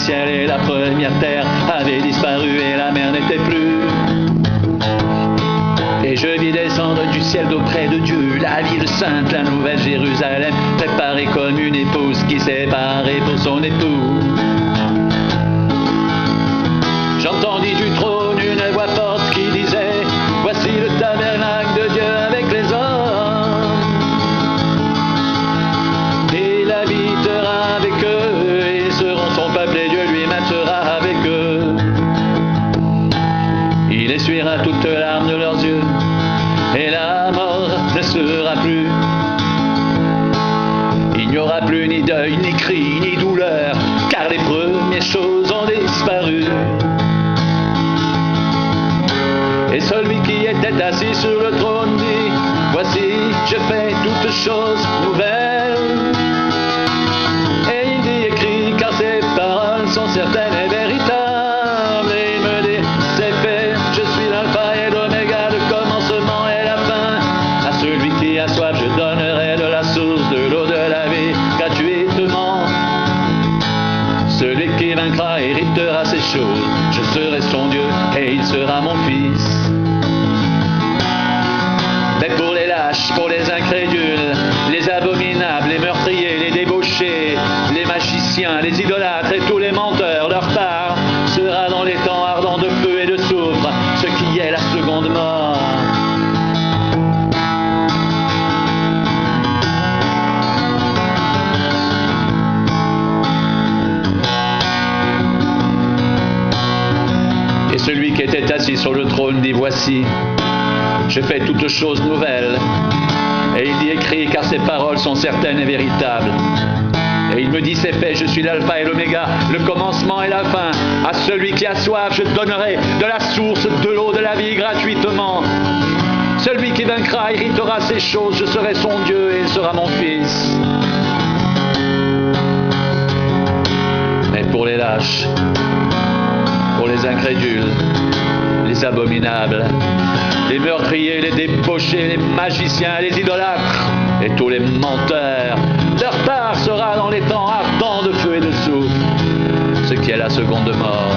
ciel et la première terre avaient disparu et la mer n'était plus. Et je vis descendre du ciel d'auprès de Dieu la ville sainte, la nouvelle Jérusalem, préparée comme une épouse qui s'est parée pour son époux. J'entendis du trône une voix forte qui disait: voici le tabernacle de Dieu avec les hommes. Il habitera avec eux, et ils seront son peuple, et Dieu lui-même sera avec eux. Il essuiera toute larme de leurs yeux, et la mort ne sera plus. Il n'y aura plus ni deuil, ni cri, ni douleur, car les premières choses ont disparu. Et celui qui était assis sur le trône dit: voici, je fais toutes choses nouvelles. Et il dit: écris, car ces paroles sont certaines et véritables. Et il me dit: c'est fait, je suis l'alpha et l'oméga, le commencement et la fin. À celui qui a soif, je donnerai de la source de l'eau de la vie gratuitement. Celui qui vaincra héritera ces choses. Je serai son Dieu et il sera mon fils. Mais pour les lâches, pour les incrédules, les abominables, les meurtriers, les débauchés, les magiciens, les idolâtres et tous les menteurs, leur part sera dans les temps ardents de feu et de soufre, ce qui est la seconde mort. Et celui qui était assis sur le trône dit: voici, je fais toutes choses nouvelles. Et il dit: écris, car ces paroles sont certaines et véritables. Et il me dit: c'est fait, je suis l'alpha et l'oméga, le commencement et la fin. À celui qui a soif, je donnerai de la source de l'eau de la vie gratuitement. Celui qui vaincra héritera ces choses, je serai son Dieu et il sera mon fils. Mais pour les lâches, pour les incrédules, les abominables, les meurtriers, les débauchés, les magiciens, les idolâtres et tous les menteurs, leur part sera dans les temps ardents de feu et de soufre, ce qui est la seconde mort.